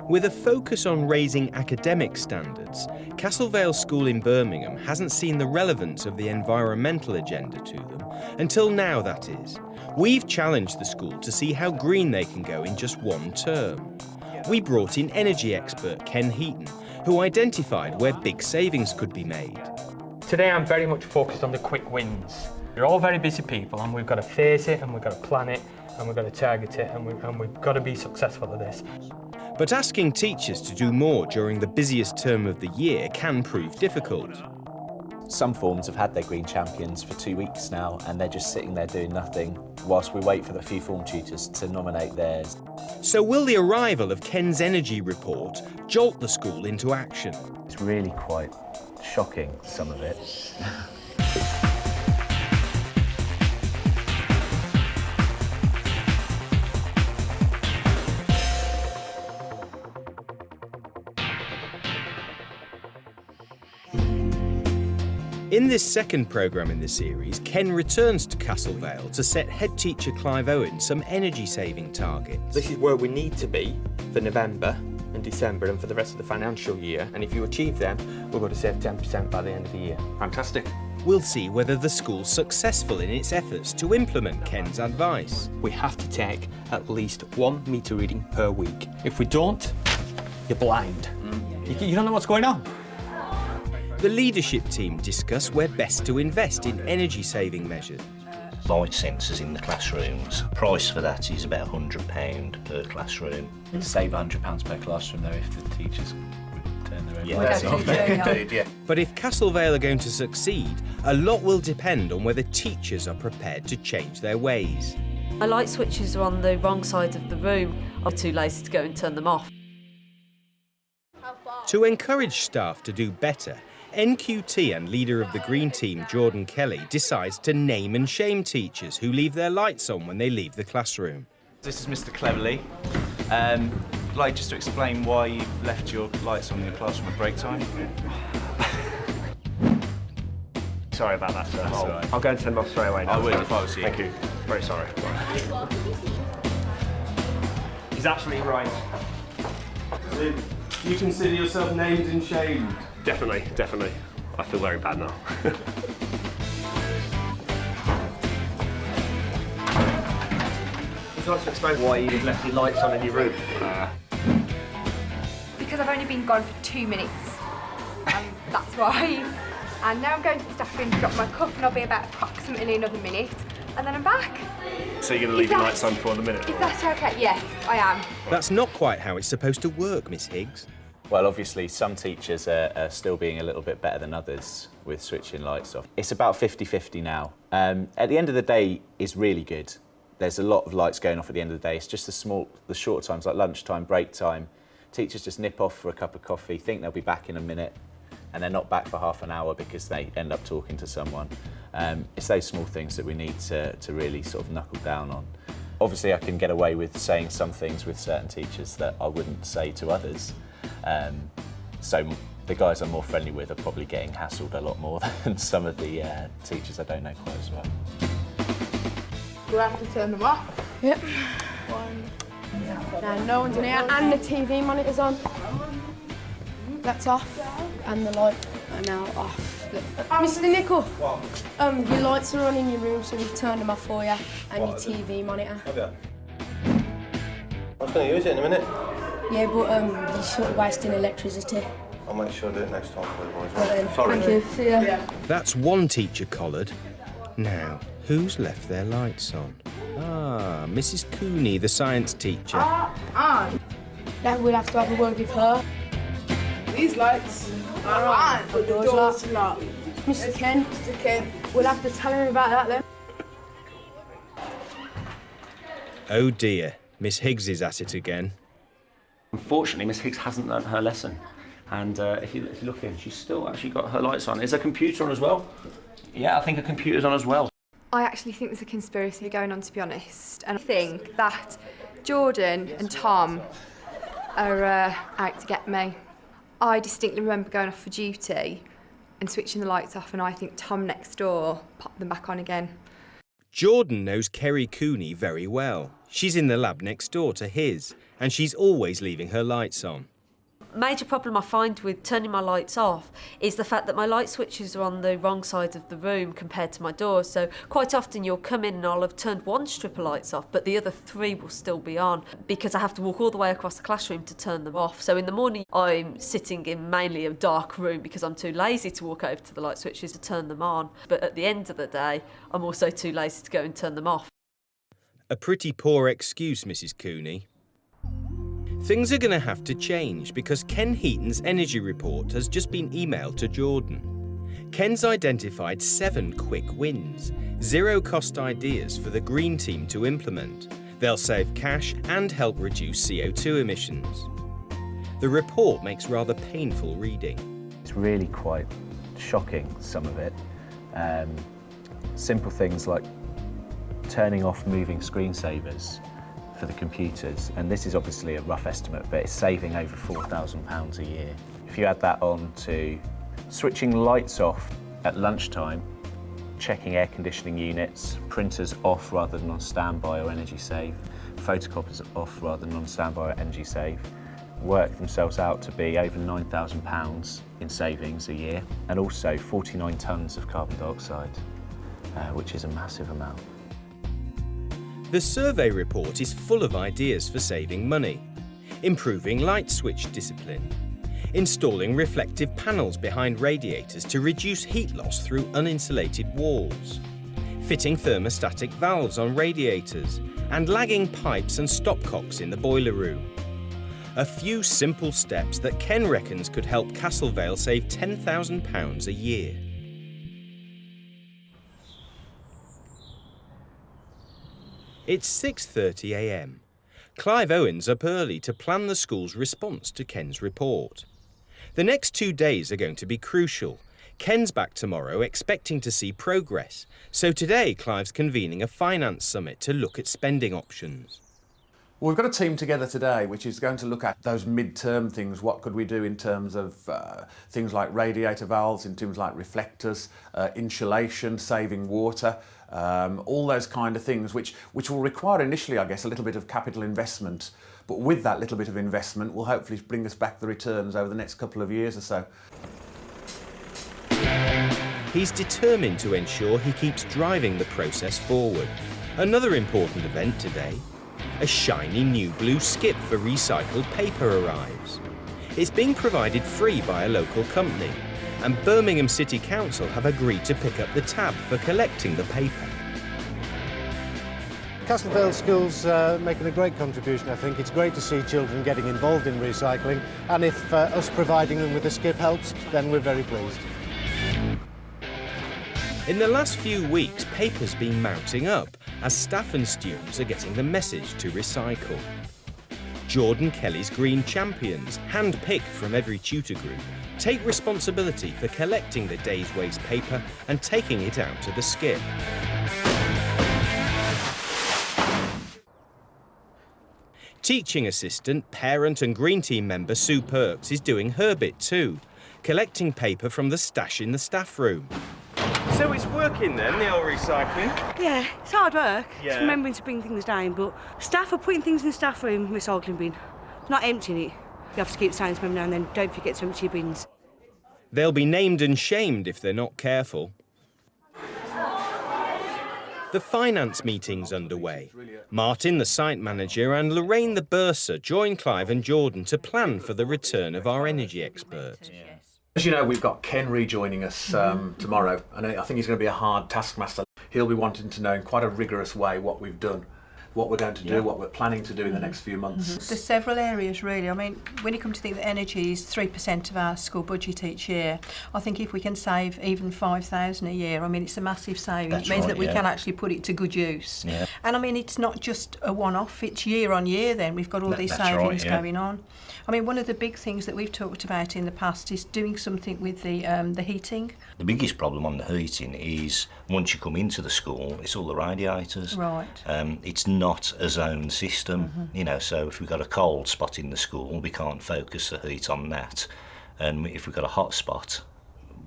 With a focus on raising academic standards, Castlevale School in Birmingham hasn't seen the relevance of the environmental agenda to them, until now that is. We've challenged the school to see how green they can go in just one term. We brought in energy expert Ken Heaton, who identified where big savings could be made. Today I'm very much focused on the quick wins. We're all very busy people and we've got to face it and we've got to plan it and we've got to target it and we've got to be successful at this. But asking teachers to do more during the busiest term of the year can prove difficult. Some forms have had their green champions for 2 weeks now and they're just sitting there doing nothing whilst we wait for the few form tutors to nominate theirs. So will the arrival of Ken's energy report jolt the school into action? It's really quite shocking, some of it. In this second programme in the series, Ken returns to Castlevale to set head teacher Clive Owen some energy-saving targets. This is where we need to be for November and December and for the rest of the financial year. And if you achieve them, we're going to save 10% by the end of the year. Fantastic. We'll see whether the school's successful in its efforts to implement Ken's advice. We have to take at least 1 meter reading per week. If we don't, you're blind. You don't know what's going on. The leadership team discuss where best to invest in energy-saving measures. Light sensors in the classrooms. Price for that is about £100 per classroom. To save £100 per classroom though if the teachers would turn their own lights off. Indeed, yeah. But if Castlevale are going to succeed, a lot will depend on whether teachers are prepared to change their ways. My light switches are on the wrong side of the room. I'm too lazy to go and turn them off. To encourage staff to do better, NQT and leader of the Green Team, Jordan Kelly, decides to name and shame teachers who leave their lights on when they leave the classroom. This is Mr. Cleverly. I'd like just to explain why you've left your lights on in your classroom at break time. Sorry about that, sir. That's all right. I'll go and turn them off straight away now. I would if I was you. Thank you. Very sorry. He's absolutely right. Do you consider yourself named and shamed? Definitely, definitely. I feel very bad now. Would you like to explain why you've left your lights on in your room? Because I've only been gone for 2 minutes. That's why. And now I'm going to the staff room to drop my cup and I'll be about approximately another minute. And then I'm back. So you're going to leave your lights on for another minute? Is that okay? Yes, I am. That's not quite how it's supposed to work, Miss Higgs. Well, obviously, some teachers are still being a little bit better than others with switching lights off. It's about 50-50 now. At the end of the day is really good. There's a lot of lights going off at the end of the day. It's just the short times, like lunchtime, break time. Teachers just nip off for a cup of coffee, think they'll be back in a minute, and they're not back for half an hour because they end up talking to someone. It's those small things that we need to really sort of knuckle down on. Obviously, I can get away with saying some things with certain teachers that I wouldn't say to others. So the guys I'm more friendly with are probably getting hassled a lot more than some of the teachers I don't know quite as well. Do I have to turn them off? Yep. No, no one's in here, and the TV monitor's on. That's off, and the lights are now off. Mr. Nicol, your lights are on in your room, so we've turned them off for you, and your TV monitor. Okay. I was going to use it in a minute. Yeah, but you're sort of wasting electricity. I'll make sure I do it next time for you boys. Well, then, Sorry. Thank you. See ya. That's one teacher collared. Now, who's left their lights on? Ah, Mrs. Cooney, the science teacher. That we'll have to have a word with her. These lights are on, but the door's locked. Mr. Ken. Mr. Ken. We'll have to tell him about that then. Oh dear, Miss Higgs is at it again. Unfortunately, Miss Higgs hasn't learnt her lesson. And if you look in, she's still actually got her lights on. Is her computer on as well? Yeah, I think her computer's on as well. I actually think there's a conspiracy going on, to be honest. And I think that Jordan and Tom are out to get me. I distinctly remember going off for duty and switching the lights off, and I think Tom next door popped them back on again. Jordan knows Kerry Cooney very well. She's in the lab next door to his, and she's always leaving her lights on. Major problem I find with turning my lights off is the fact that my light switches are on the wrong side of the room compared to my door. So quite often you'll come in and I'll have turned one strip of lights off, but the other three will still be on because I have to walk all the way across the classroom to turn them off. So in the morning I'm sitting in mainly a dark room because I'm too lazy to walk over to the light switches to turn them on. But at the end of the day, I'm also too lazy to go and turn them off. A pretty poor excuse, Mrs. Cooney. Things are going to have to change because Ken Heaton's energy report has just been emailed to Jordan. Ken's identified 7 quick wins, zero-cost ideas for the green team to implement. They'll save cash and help reduce CO2 emissions. The report makes rather painful reading. It's really quite shocking, some of it. Simple things like turning off moving screensavers for the computers, and this is obviously a rough estimate, but it's saving over £4,000 a year. If you add that on to switching lights off at lunchtime, checking air conditioning units, printers off rather than on standby or energy save, photocopiers off rather than on standby or energy save, work themselves out to be over £9,000 in savings a year, and also 49 tonnes of carbon dioxide, which is a massive amount. The survey report is full of ideas for saving money. Improving light switch discipline. Installing reflective panels behind radiators to reduce heat loss through uninsulated walls. Fitting thermostatic valves on radiators. And lagging pipes and stopcocks in the boiler room. A few simple steps that Ken reckons could help Castlevale save £10,000 a year. It's 6:30 a.m. Clive Owen's up early to plan the school's response to Ken's report. The next 2 days are going to be crucial. Ken's back tomorrow expecting to see progress, so today Clive's convening a finance summit to look at spending options. Well, we've got a team together today which is going to look at those mid-term things. What could we do in terms of things like radiator valves, in terms like reflectors, insulation, saving water, all those kind of things which will require initially, I guess, a little bit of capital investment. But with that little bit of investment will hopefully bring us back the returns over the next couple of years or so. He's determined to ensure he keeps driving the process forward. Another important event today. A shiny new blue skip for recycled paper arrives. It's being provided free by a local company, and Birmingham City Council have agreed to pick up the tab for collecting the paper. Castlevale School's making a great contribution, I think. It's great to see children getting involved in recycling, and if us providing them with a skip helps, then we're very pleased. In the last few weeks, paper's been mounting up as staff and students are getting the message to recycle. Jordan Kelly's Green Champions, hand-picked from every tutor group, take responsibility for collecting the day's waste paper and taking it out to the skip. Teaching assistant, parent and Green Team member Sue Perks is doing her bit too, collecting paper from the stash in the staff room. So it's working then, the old recycling? Yeah, it's hard work. Yeah. It's remembering to bring things down, but staff are putting things in the staff room recycling bin. Not emptying it. You have to keep saying to them now and then, don't forget to empty your bins. They'll be named and shamed if they're not careful. The finance meeting's underway. Martin, the site manager, and Lorraine, the bursar, join Clive and Jordan to plan for the return of our energy expert. As you know, we've got Ken rejoining us tomorrow, and I think he's going to be a hard taskmaster. He'll be wanting to know in quite a rigorous way what we've done, what we're going to do, what we're planning to do in the next few months. There's several areas really. I mean, when you come to think that energy is 3% of our school budget each year, I think if we can save even $5,000 a year, I mean, it's a massive saving. That's it means right, that we yeah. can actually put it to good use. Yeah. And I mean, it's not just a one-off, it's year on year then. We've got all these That's right, savings yeah. going on. I mean, one of the big things that we've talked about in the past is doing something with the heating. The biggest problem on the heating is once you come into the school, it's all the radiators. Right. It's not a zone system, you know, so if we've got a cold spot in the school, we can't focus the heat on that. And if we've got a hot spot,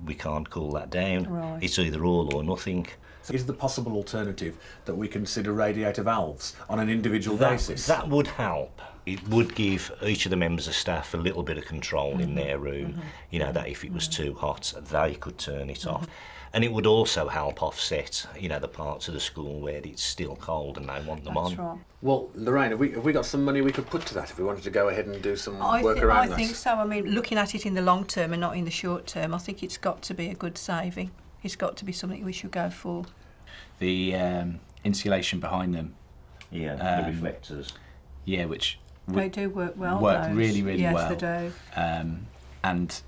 we can't cool that down. Right. It's either all or nothing. So is the possible alternative that we consider radiator valves on an individual basis? That would help. It would give each of the members of staff a little bit of control in their room, you know, that if it was too hot, they could turn it off. And it would also help offset, you know, the parts of the school where it's still cold and they want them on. Right. Well, Lorraine, have we got some money we could put to that if we wanted to go ahead and do some work around that? I think so. I mean, looking at it in the long term and not in the short term, I think it's got to be a good saving. It's got to be something we should go for. The insulation behind them. Yeah, the reflectors. Yeah, which They do work well. work those. really, really yes, well. Yes, they do. And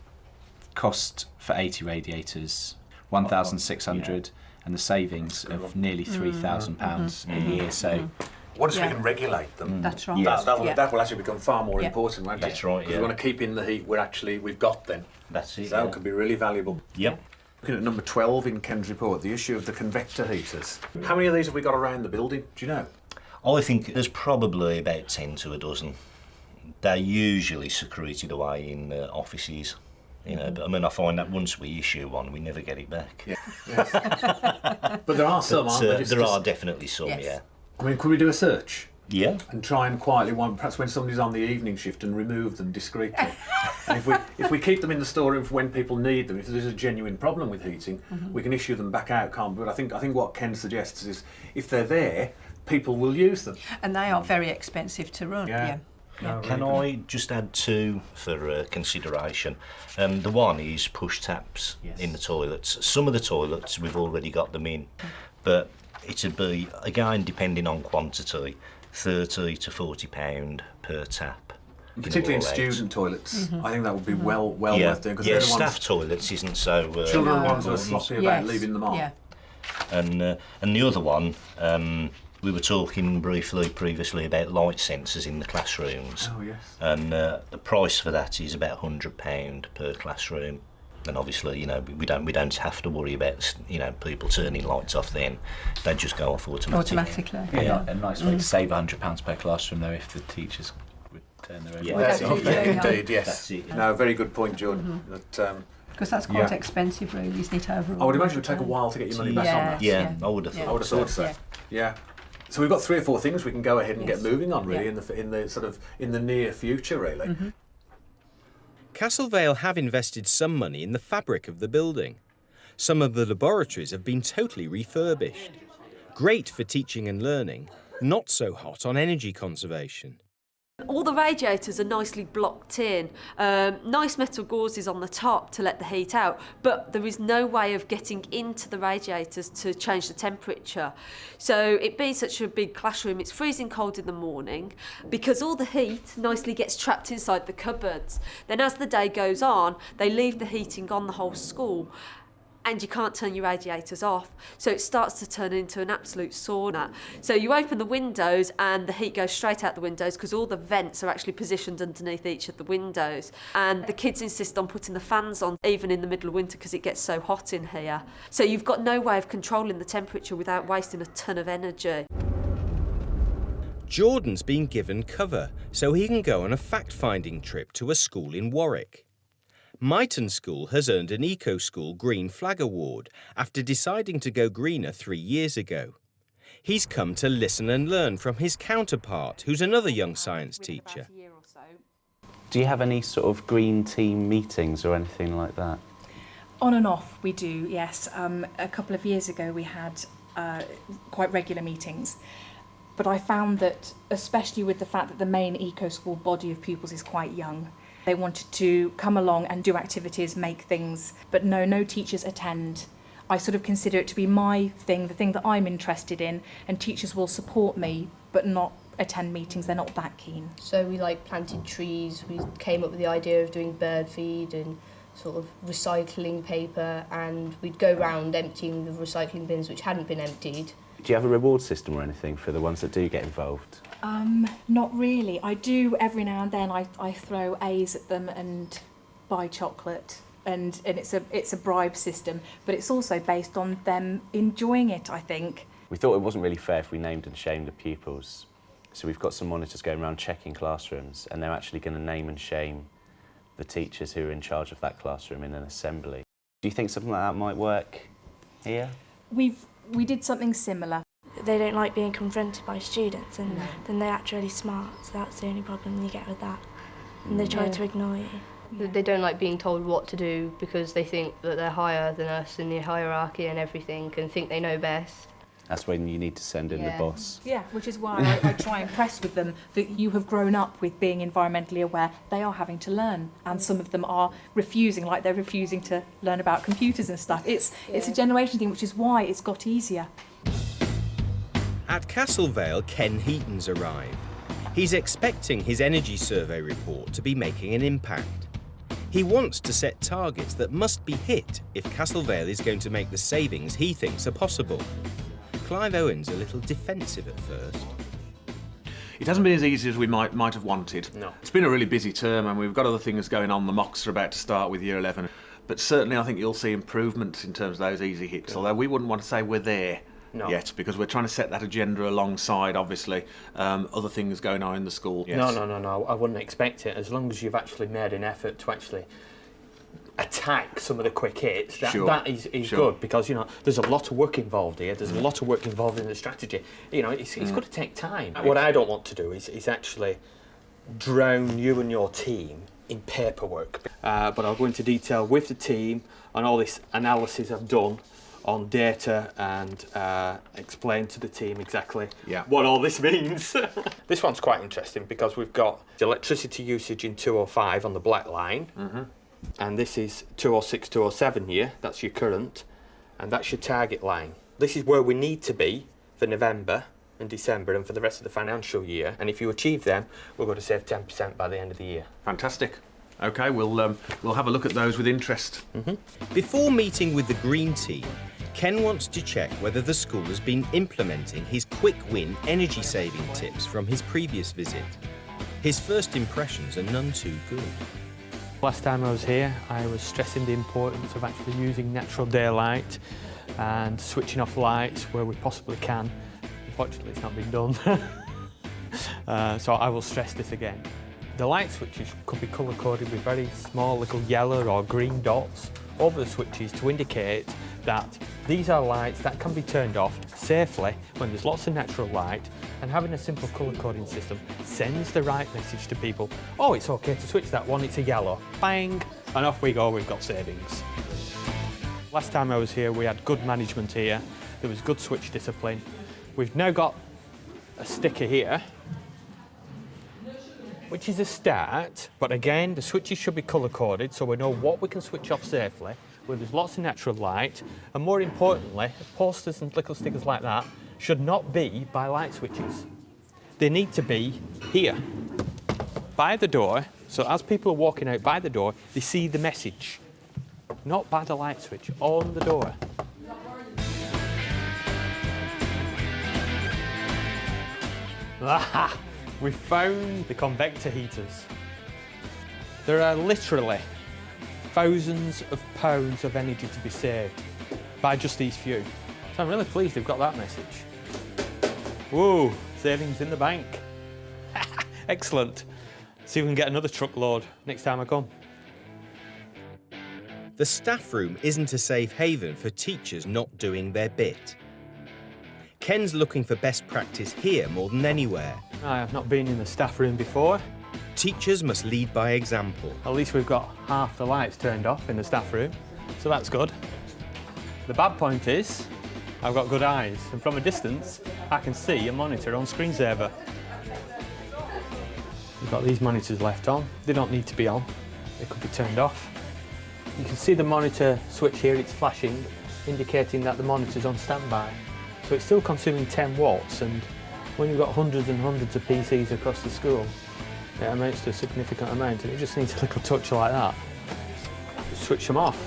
cost for 80 radiators, 1,600, and the savings of nearly £3,000 a year. So, once we can regulate them, that's right. That will actually become far more important, won't it? That's right. Because we want to keep in the heat we've got then. That's it. So that could be really valuable. Yep. Looking at number 12 in Ken's report, the issue of the convector heaters. How many of these have we got around the building? Do you know? I think there's probably about 10 to a dozen. They're usually secreted away in offices, you know, but I mean, I find that once we issue one, we never get it back. Yeah. Yes. But there are some, aren't there? There are definitely some, yeah. I mean, could we do a search? Yeah. And try and quietly, perhaps when somebody's on the evening shift, and remove them discreetly. And if we keep them in the storeroom for when people need them, if there's a genuine problem with heating, we can issue them back out, can't we? But I think what Ken suggests is, if they're there, people will use them. And they are very expensive to run. Yeah. Can I just add two for consideration? The one is push taps in the toilets. Some of the toilets, we've already got them in, but it'd be, again, depending on quantity, £30 to £40 per tap. Particularly in student toilets, I think that would be well worth doing. Yeah, staff toilets isn't so... children are ones who are sloppy about leaving them on. Yeah. And the other one, we were talking briefly previously about light sensors in the classrooms. Oh, yes. And the price for that is about £100 per classroom. And obviously, you know, we don't have to worry about, you know, people turning lights off then. They just go off automatically. Yeah, a nice way to save £100 per classroom, though, if the teachers would turn their own lights off. Indeed, yes. That's it, yeah. No, very good point, Jordan. Because that's quite expensive, really, isn't it, overall? I would imagine it would take a while to get your money back on that. Yeah, I would have thought. I would have thought so. Yeah. So we've got 3 or 4 things we can go ahead and get moving on, really, in the near future, really. Castle Vale have invested some money in the fabric of the building. Some of the laboratories have been totally refurbished. Great for teaching and learning, not so hot on energy conservation. All the radiators are nicely blocked in, nice metal gauzes on the top to let the heat out, but there is no way of getting into the radiators to change the temperature. So it being such a big classroom, it's freezing cold in the morning because all the heat nicely gets trapped inside the cupboards. Then as the day goes on, they leave the heating on the whole school, and you can't turn your radiators off. So it starts to turn into an absolute sauna. So you open the windows and the heat goes straight out the windows because all the vents are actually positioned underneath each of the windows. And the kids insist on putting the fans on even in the middle of winter because it gets so hot in here. So you've got no way of controlling the temperature without wasting a ton of energy. Jordan's been given cover so he can go on a fact-finding trip to a school in Warwick. Myton School has earned an Eco School Green Flag Award after deciding to go greener 3 years ago. He's come to listen and learn from his counterpart, who's another young science teacher. Do you have any sort of green team meetings or anything like that? On and off, we do, yes. A couple of years ago, we had quite regular meetings. But I found that, especially with the fact that the main Eco School body of pupils is quite young, they wanted to come along and do activities, make things, but no teachers attend. I sort of consider it to be my thing, the thing that I'm interested in, and teachers will support me, but not attend meetings, they're not that keen. So we planted trees, we came up with the idea of doing bird feed and sort of recycling paper, and we'd go round emptying the recycling bins which hadn't been emptied. Do you have a reward system or anything for the ones that do get involved? Not really. I do every now and then. I throw A's at them and buy chocolate, and it's a bribe system, but it's also based on them enjoying it, I think. We thought it wasn't really fair if we named and shamed the pupils. So we've got some monitors going around checking classrooms, and they're actually going to name and shame the teachers who are in charge of that classroom in an assembly. Do you think something like that might work here? We've We did something similar. They don't like being confronted by students, and then they act really smart, so that's the only problem you get with that. And they try to ignore you. They don't like being told what to do because they think that they're higher than us in the hierarchy and everything, and think they know best. That's when you need to send in the boss. Yeah, which is why I try and press with them that you have grown up with being environmentally aware. They are having to learn, and some of them are refusing, like they're refusing to learn about computers and stuff. It's a generation thing, which is why it's got easier. At Castlevale, Ken Heaton's arrived. He's expecting his energy survey report to be making an impact. He wants to set targets that must be hit if Castlevale is going to make the savings he thinks are possible. Clive Owen's a little defensive at first. It hasn't been as easy as we might have wanted. No. It's been a really busy term, and we've got other things going on. The mocks are about to start with Year 11. But certainly I think you'll see improvements in terms of those easy hits, although we wouldn't want to say we're there yet, because we're trying to set that agenda alongside, obviously, other things going on in the school. Yes. No, I wouldn't expect it. As long as you've actually made an effort to actually attack some of the quick hits, that is good, because, you know, there's a lot of work involved here. There's a lot of work involved in the strategy. You know, it's going to take time. What I don't want to do is actually drown you and your team in paperwork. But I'll go into detail with the team on all this analysis I've done on data and explain to the team exactly what all this means. This one's quite interesting because we've got the electricity usage in 205 on the black line, and this is 206, 207 here, that's your current, and that's your target line. This is where we need to be for November and December and for the rest of the financial year, and if you achieve them, we're going to save 10% by the end of the year. Fantastic. OK, we'll have a look at those with interest. Before meeting with the Green team, Ken wants to check whether the school has been implementing his quick win energy saving tips from his previous visit. His first impressions are none too good. Last time I was here, I was stressing the importance of actually using natural daylight and switching off lights where we possibly can. Unfortunately, it's not been done. So I will stress this again. The light switches could be colour-coded with very small little yellow or green dots over the switches to indicate that these are lights that can be turned off safely when there's lots of natural light, and having a simple colour coding system sends the right message to people. Oh, it's okay to switch that one, it's a yellow. Bang, and off we go, we've got savings. Last time I was here, we had good management here. There was good switch discipline. We've now got a sticker here, which is a start, but again, the switches should be colour-coded so we know what we can switch off safely, where there's lots of natural light, and more importantly, posters and little stickers like that should not be by light switches. They need to be here, by the door, so as people are walking out by the door, they see the message, not by the light switch, on the door. Ah, we found the convector heaters. There are literally thousands of pounds of energy to be saved by just these few. So I'm really pleased they've got that message. Whoa, savings in the bank. Excellent. See if we can get another truckload next time I come. The staff room isn't a safe haven for teachers not doing their bit. Ken's looking for best practice here more than anywhere. I have not been in the staff room before. Teachers must lead by example. At least we've got half the lights turned off in the staff room, so that's good. The bad point is, I've got good eyes, and from a distance, I can see a monitor on screensaver. We've got these monitors left on. They don't need to be on. They could be turned off. You can see the monitor switch here, it's flashing, indicating that the monitor's on standby. So it's still consuming 10 watts, and when you've got hundreds and hundreds of PCs across the school, it amounts to a significant amount, and it just needs a little touch like that. Just switch them off.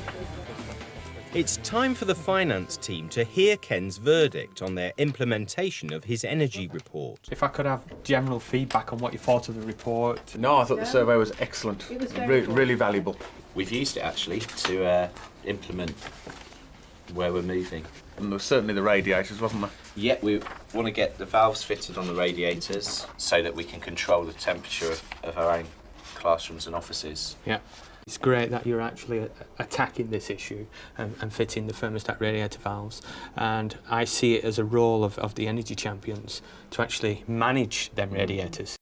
It's time for the finance team to hear Ken's verdict on their implementation of his energy report. If I could have general feedback on what you thought of the report. No, I thought the survey was excellent. It was really valuable. We've used it actually to implement where we're moving. And there was certainly the radiators, wasn't there? Yeah, we want to get the valves fitted on the radiators so that we can control the temperature of our own classrooms and offices. Yeah. It's great that you're actually attacking this issue and fitting the thermostat radiator valves, and I see it as a role of the energy champions to actually manage them radiators.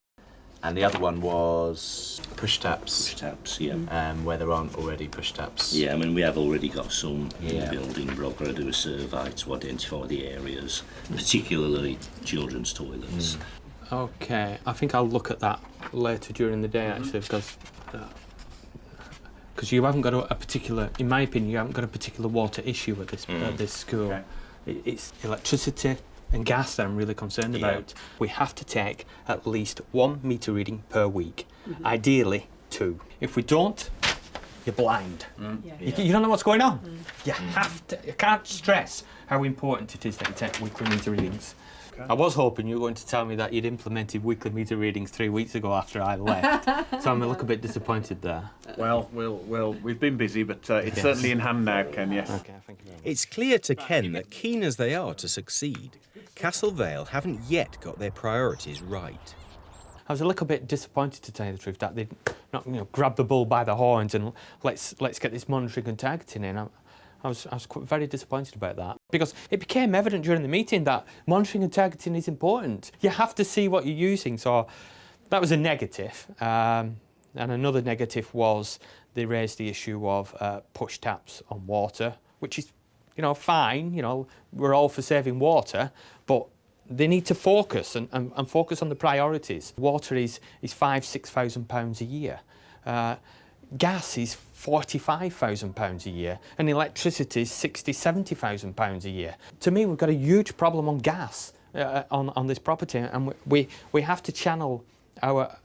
And the other one was push taps. Push taps, yeah. Where there aren't already push taps. Yeah, I mean, we have already got some in the building, but I've got to do a survey to identify the areas, particularly children's toilets. Okay, I think I'll look at that later during the day, actually, because you haven't got a particular, in my opinion, you haven't got a particular water issue at this school. Okay. It's electricity and gas that I'm really concerned about. We have to take at least 1 meter reading per week, ideally 2. If we don't, you're blind. You don't know what's going on. You have to. You can't stress how important it is that you take weekly meter readings. Okay. I was hoping you were going to tell me that you'd implemented weekly meter readings 3 weeks ago after I left, so I'm a little bit disappointed there. Well, we've been busy, but it's certainly in hand now, Ken, yes. Okay, thank you very much. It's clear to Ken that keen as they are to succeed, Castle Vale haven't yet got their priorities right. I was a little bit disappointed, to tell you the truth, that they'd not grab the bull by the horns and let's get this monitoring and targeting in. I was very disappointed about that, because it became evident during the meeting that monitoring and targeting is important. You have to see what you're using, so that was a negative. And another negative was they raised the issue of push taps on water, which is, fine. We're all for saving water, but they need to focus and focus on the priorities. Water is £5,000–6,000 a year. Gas is £45,000 a year, and electricity is £60–70,000 a year. To me, we've got a huge problem on gas on this property, and we have to channel our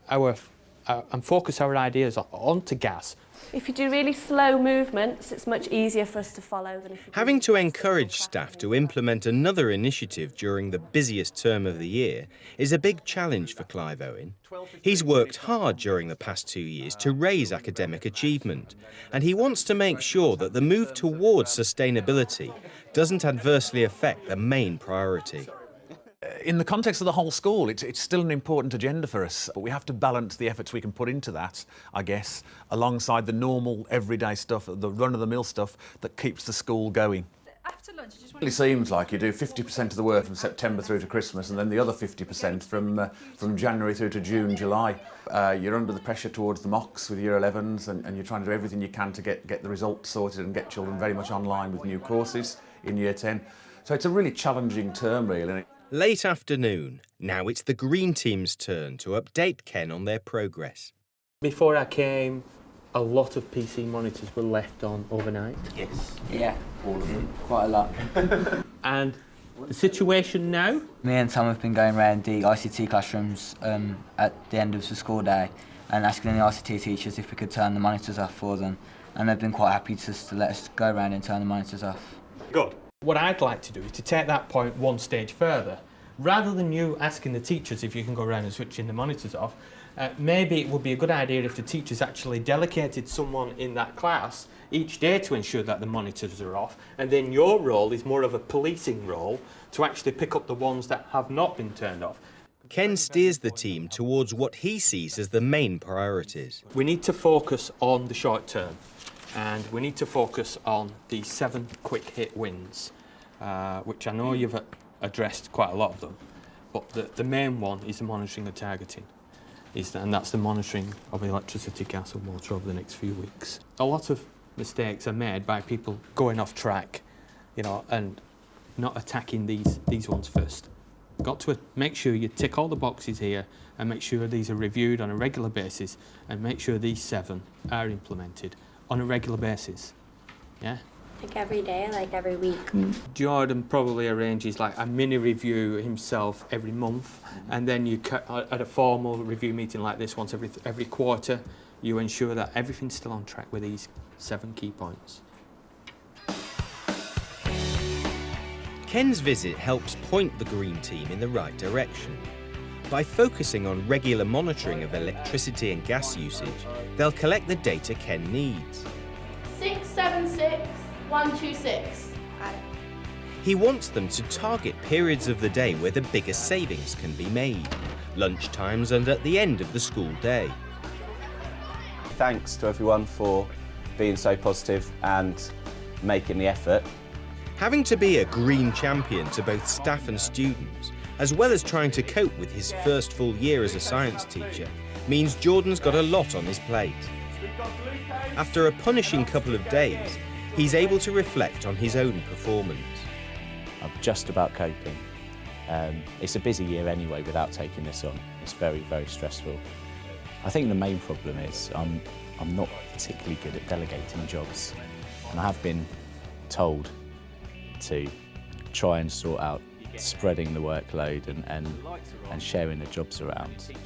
and focus our ideas onto gas. If you do really slow movements, it's much easier for us to follow than if you Having to encourage staff to implement another initiative during the busiest term of the year is a big challenge for Clive Owen. He's worked hard during the past 2 years to raise academic achievement, and he wants to make sure that the move towards sustainability doesn't adversely affect the main priority. In the context of the whole school, it's still an important agenda for us, but we have to balance the efforts we can put into that, I guess, alongside the normal, everyday stuff, the run-of-the-mill stuff that keeps the school going. After lunch, I just It seems like you do 50% of the work from September through to Christmas, and then the other 50% from January through to June, July. You're under the pressure towards the mocks with Year 11s, and you're trying to do everything you can to get the results sorted and get children very much online with new courses in Year 10. So it's a really challenging term, really. Late afternoon. Now it's the green team's turn to update Ken on their progress. Before I came, a lot of PC monitors were left on overnight. Yes. Yeah, all of them. Quite a lot. And the situation now? Me and Tom have been going around the ICT classrooms at the end of the school day and asking the ICT teachers if we could turn the monitors off for them. And they've been quite happy to let us go around and turn the monitors off. Good. What I'd like to do is to take that point one stage further. Rather than you asking the teachers if you can go around and switching the monitors off, maybe it would be a good idea if the teachers actually delegated someone in that class each day to ensure that the monitors are off, and then your role is more of a policing role to actually pick up the ones that have not been turned off. Ken steers the team towards what he sees as the main priorities. We need to focus on the short term, and we need to focus on the 7 quick hit wins, which I know you've addressed quite a lot of them, but the main one is the monitoring and targeting, and that's the monitoring of electricity, gas and water over the next few weeks. A lot of mistakes are made by people going off track, and not attacking these ones first. Got to make sure you tick all the boxes here and make sure these are reviewed on a regular basis and make sure these 7 are implemented on a regular basis. Yeah? Like every day, like every week. Jordan probably arranges like a mini review himself every month, and then you at a formal review meeting like this once every quarter, you ensure that everything's still on track with these 7 key points. Ken's visit helps point the green team in the right direction. By focusing on regular monitoring of electricity and gas usage, they'll collect the data Ken needs. 676126. He wants them to target periods of the day where the biggest savings can be made, lunch times and at the end of the school day. thanks to everyone for being so positive and making the effort. Having to be a green champion to both staff and students, as well as trying to cope with his first full year as a science teacher, means Jordan's got a lot on his plate. After a punishing couple of days, he's able to reflect on his own performance. I'm just about coping. It's a busy year anyway without taking this on. It's very, very stressful. I think the main problem is I'm not particularly good at delegating jobs, and I have been told to try and sort out spreading the workload and sharing the jobs around.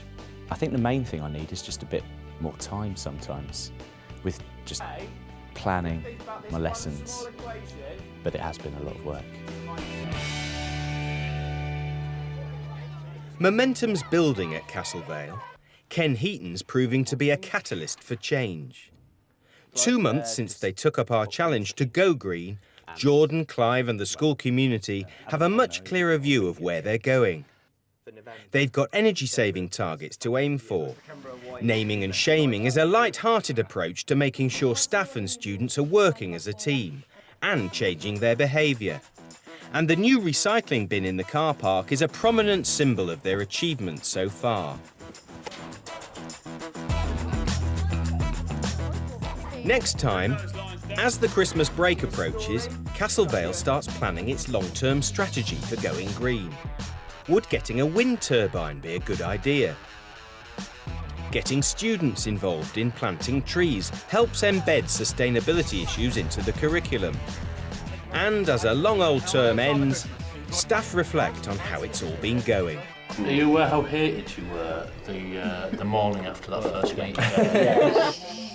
I think the main thing I need is just a bit more time sometimes with just planning my lessons, but it has been a lot of work. Momentum's building at Castlevale. Ken Heaton's proving to be a catalyst for change. 2 months since they took up our challenge to go green, Jordan, Clive and the school community have a much clearer view of where they're going. They've got energy-saving targets to aim for. Naming and shaming is a light-hearted approach to making sure staff and students are working as a team and changing their behaviour. And the new recycling bin in the car park is a prominent symbol of their achievements so far. Next time, as the Christmas break approaches, Castlevale starts planning its long-term strategy for going green. Would getting a wind turbine be a good idea? Getting students involved in planting trees helps embed sustainability issues into the curriculum. And as a long old term ends, staff reflect on how it's all been going. Are you aware how hated you were the morning after that first meeting? Yes.